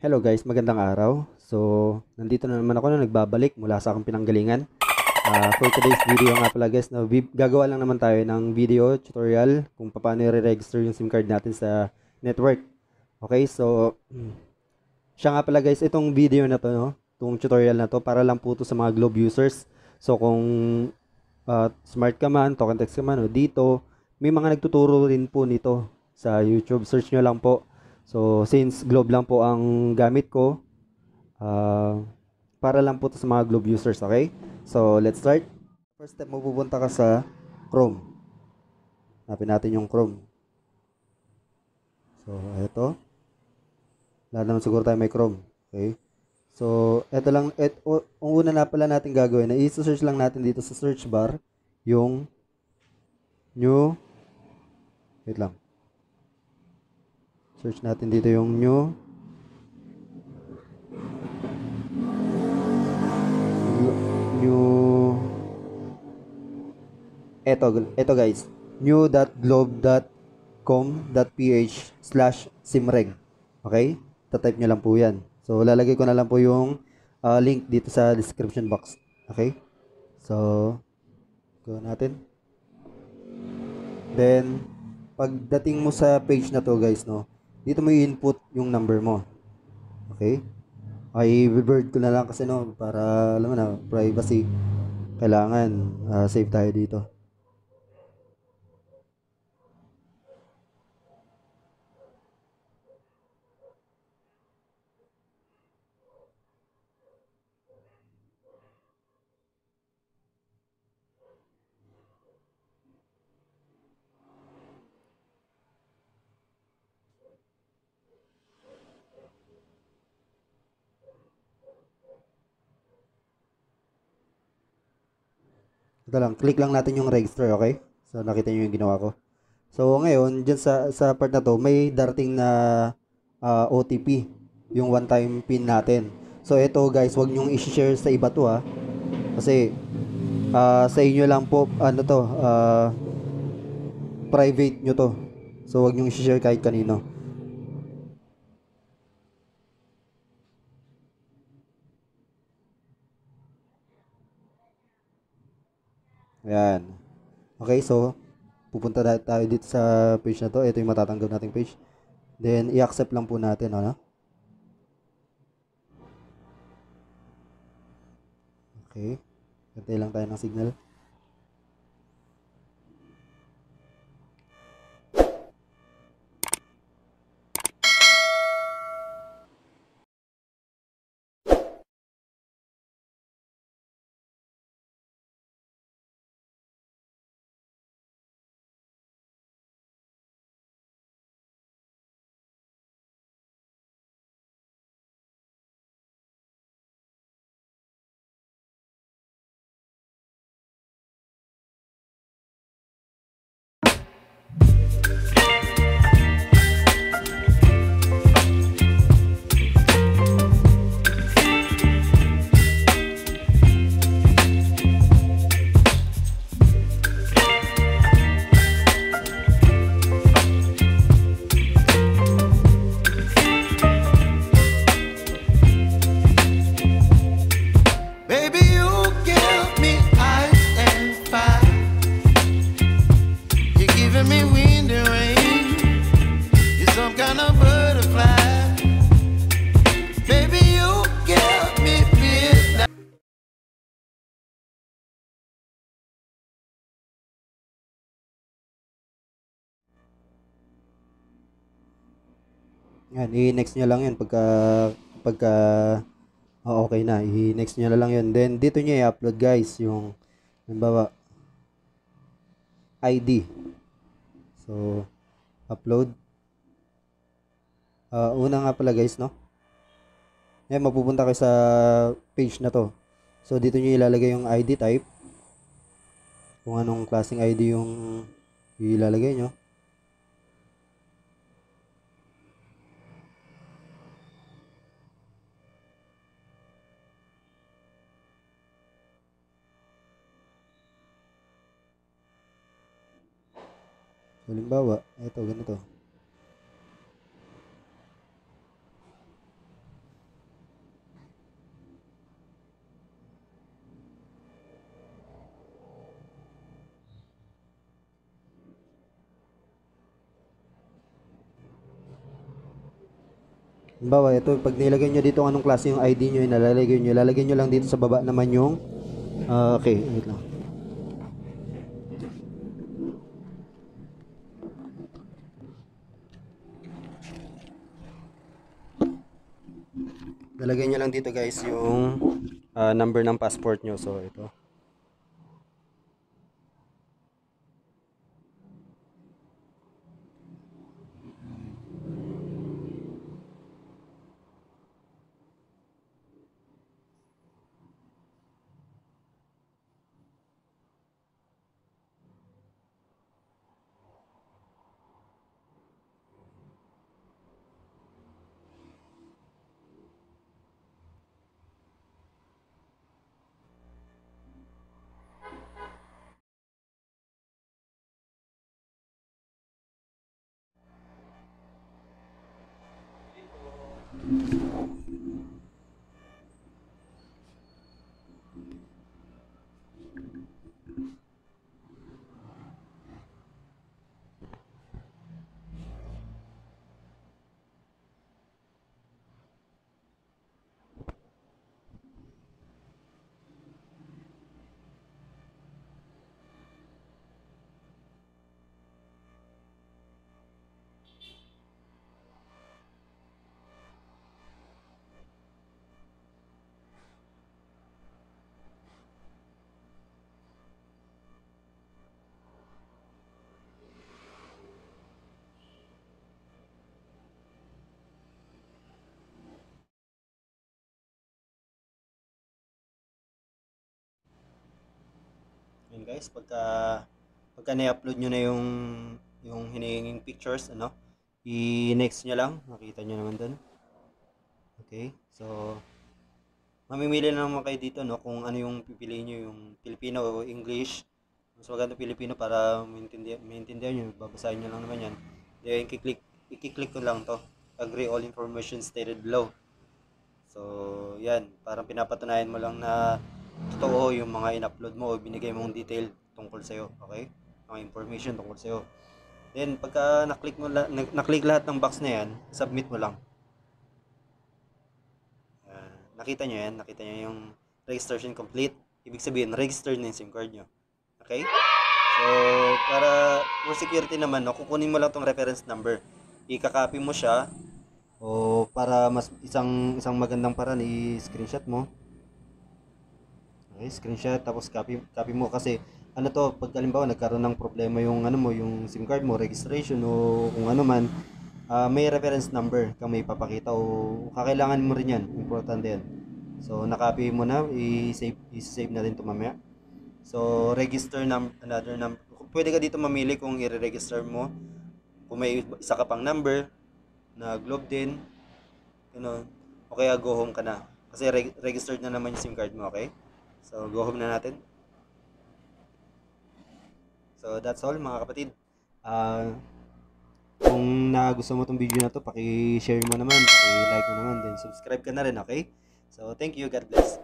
Hello guys, magandang araw. So, nandito na naman ako na nagbabalik mula sa akong pinanggalingan. For today's video nga pala guys, gagawa lang naman tayo ng video tutorial kung paano i-register yung SIM card natin sa network. Okay, so, siya nga pala guys, itong video na to, no? Itong tutorial na to, para lang po to sa mga Globe users. So, kung smart ka man, token text ka man, o dito, may mga nagtuturo rin po nito sa YouTube. Search nyo lang po. So, since Globe lang po ang gamit ko, para lang po to sa mga Globe users, okay? So, let's start. First step, mapupunta ka sa Chrome. Hanapin natin yung Chrome. So, eto. Lahat naman siguro tayo may Chrome. Okay? So, eto lang. Ang una na pala natin gagawin na i-search lang natin dito sa search bar yung new. Wait lang. Search natin dito yung new. Eto guys, new.globe.com.ph/simreg. Okay? Tatype nyo lang po yan. So, lalagay ko na lang po yung link dito sa description box. Okay? So, go natin. Then, pagdating mo sa page na to guys, no, dito mo i-input yung number mo. Okay? Ay, revert ko na lang kasi no, para alam mo na, privacy. Kailangan save tayo dito. Ito lang, click lang natin yung register, okay? So, nakita nyo yung ginawa ko. So, ngayon, dyan sa part na to, may darating na OTP, yung one-time PIN natin. So, ito guys, wag nyong i-share sa iba to ha. Kasi, sa inyo lang po, private nyo to. So, wag nyong i-share kahit kanino. Ayan. Okay, so, pupunta tayo dito sa page na to. Ito yung matatanggap nating page. Then, i-accept lang po natin, ano? Okay. Hintay lang tayo ng signal. Yan, i-next nyo lang yun pagka okay na. I-next nyo na lang yun. Then, dito nyo i-upload guys yung, halimbawa, ID. So, upload. Una nga pala guys, no? Yan, mapupunta kayo sa page na to. So, dito nyo ilalagay yung ID type. Kung anong klaseng ID yung ilalagay nyo. Halimbawa, ito, ganito. Halimbawa, ito, pag nilagay nyo dito anong klase yung ID nyo, lalagay nyo lang dito sa baba naman yung, okay, wait lang. Lalagay nyo lang dito guys yung number ng passport nyo. So, ito. Yun guys, pagka na-upload nyo na yung hinihinging pictures, i-next nyo lang, makita nyo naman dun. Okay, so mamimili na naman kayo dito kung ano yung pipiliin nyo, yung Filipino o English. Mas maganda Filipino para maintindihan nyo, babasahin nyo lang naman yan. Then i-click ko lang to, agree all information stated below. So yan, parang pinapatunayan mo lang na totoo yung mga in-upload mo o binigay mong detail tungkol sa'yo, okay? Mga information tungkol sa'yo. Then, pagka na-click lahat ng box na yan, submit mo lang. Nakita nyo yan? Nakita nyo yung registration complete? Ibig sabihin, registered na yung SIM card nyo. Okay? So, para for security naman, kukunin mo lang tong reference number. Ika-copy mo siya o para mas isang magandang paraan, i-screenshot mo. Okay, screenshot tapos copy mo kasi pag halimbawa nagkaroon ng problema yung yung SIM card mo, registration o kung ano man, may reference number kang may papakita o kakailangan mo rin yan, importante yan. So na-copy mo na, i-save natin ito mamaya. So register another number. Pwede ka dito mamili kung i-register mo kung may isa ka pang number na Globe din, o kaya go home ka na kasi registered na naman yung SIM card mo. Okay, so go home na natin. So that's all mga kapatid. Kung nagustuhan mo tong video na to, paki-share mo naman, paki-like mo naman, then subscribe ka na rin, okay? So thank you, God bless.